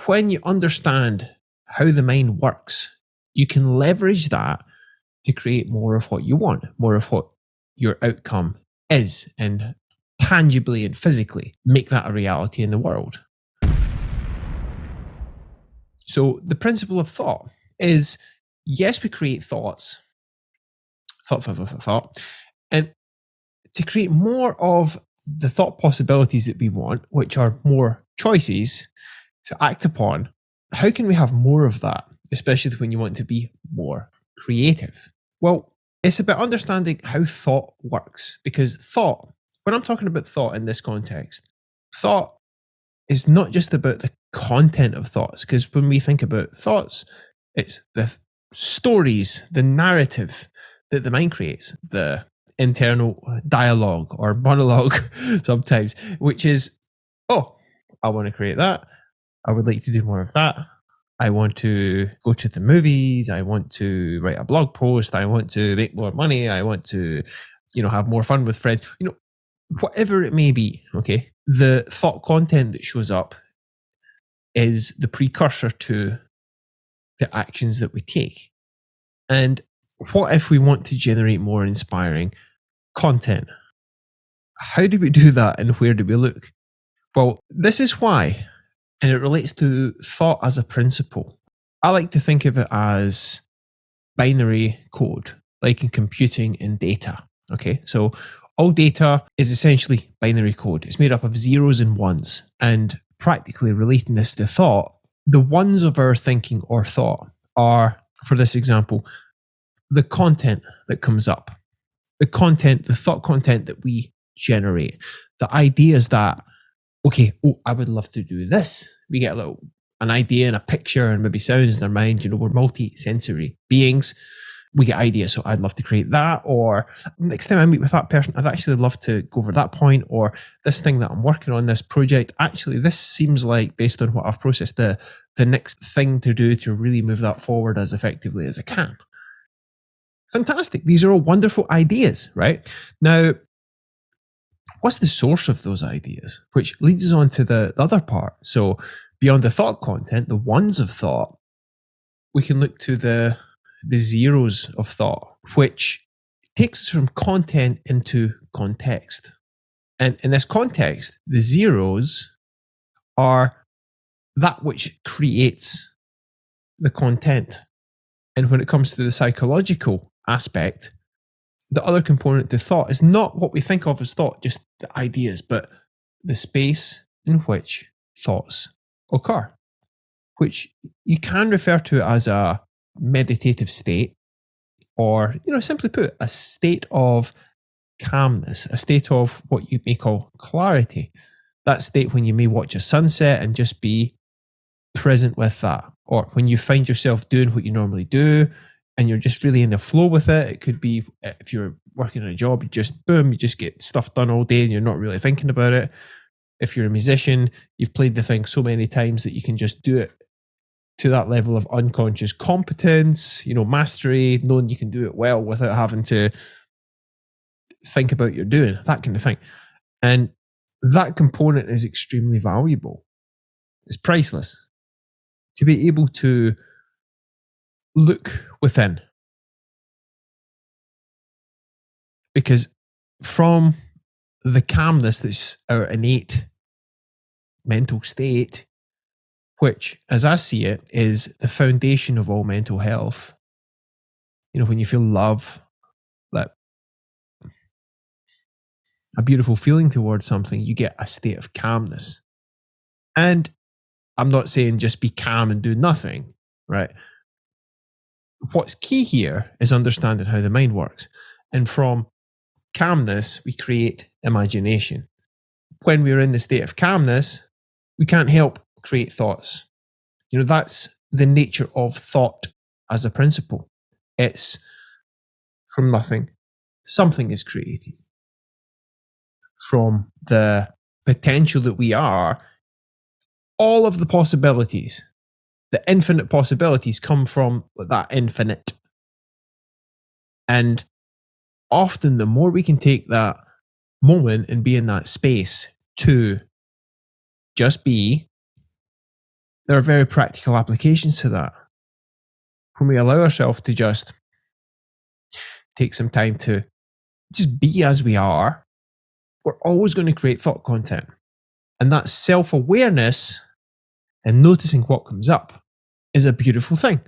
when you understand how the mind works, you can leverage that to create more of what you want, more of what your outcome is, and tangibly and physically make that a reality in the world. So, the principle of thought is yes, we create thoughts, thought. And to create more of the thought possibilities that we want, which are more choices to act upon, how can we have more of that, especially when you want to be more creative? Well, it's about understanding how thought works, because thought, when I'm talking about thought in this context, thought is not just about the content of thoughts, because when we think about thoughts, it's the stories, the narrative that the mind creates, the internal dialogue or monologue sometimes, which is, oh, I want to create that. I would like to do more of that. I want to go to the movies. I want to write a blog post. I want to make more money. I want to, have more fun with friends. Whatever it may be, okay? The thought content that shows up is the precursor to the actions that we take. And what if we want to generate more inspiring content? How do we do that, and where do we look? Well, this is why, and it relates to thought as a principle. I like to think of it as binary code, like in computing and data. Okay, so all data is essentially binary code. It's made up of zeros and ones. And practically relating this to thought, the ones of our thinking or thought are, for this example, the content that comes up, the thought content that we generate, the ideas that, okay, I would love to do this. We get an idea and a picture and maybe sounds in our mind. We're multi-sensory beings. We get ideas. So I'd love to create that. Or next time I meet with that person, I'd actually love to go over that point. Or this thing that I'm working on, this project, actually, this seems like, based on what I've processed, the next thing to do to really move that forward as effectively as I can. Fantastic. These are all wonderful ideas, right? Now, what's the source of those ideas? Which leads us on to the other part. So beyond the thought content, the ones of thought, we can look to the zeros of thought, which takes us from content into context. And in this context, the zeros are that which creates the content. And when it comes to the psychological aspect, the other component to thought is not what we think of as thought, just the ideas, but the space in which thoughts occur, which you can refer to as a meditative state, or, simply put, a state of calmness, a state of what you may call clarity. That state when you may watch a sunset and just be present with that, or when you find yourself doing what you normally do and you're just really in the flow with it. It could be if you're working on a job, you just get stuff done all day and you're not really thinking about it. If you're a musician, you've played the thing so many times that you can just do it to that level of unconscious competence, mastery, knowing you can do it well without having to think about you're doing, that kind of thing. And that component is extremely valuable. It's priceless. To be able to look within. Because from the calmness that's our innate mental state, which, as I see it, is the foundation of all mental health. When you feel love, that a beautiful feeling towards something, you get a state of calmness. And I'm not saying just be calm and do nothing, right? What's key here is understanding how the mind works. And from calmness, we create imagination. When we're in the state of calmness, we can't help create thoughts. That's the nature of thought as a principle. It's from nothing, something is created. From the potential that we are, all of the possibilities, the infinite possibilities come from that infinite. And often the more we can take that moment and be in that space to just be, There are very practical applications to that. When we allow ourselves to just take some time to just be as we are, we're always going to create thought content. And that self awareness and noticing what comes up is a beautiful thing.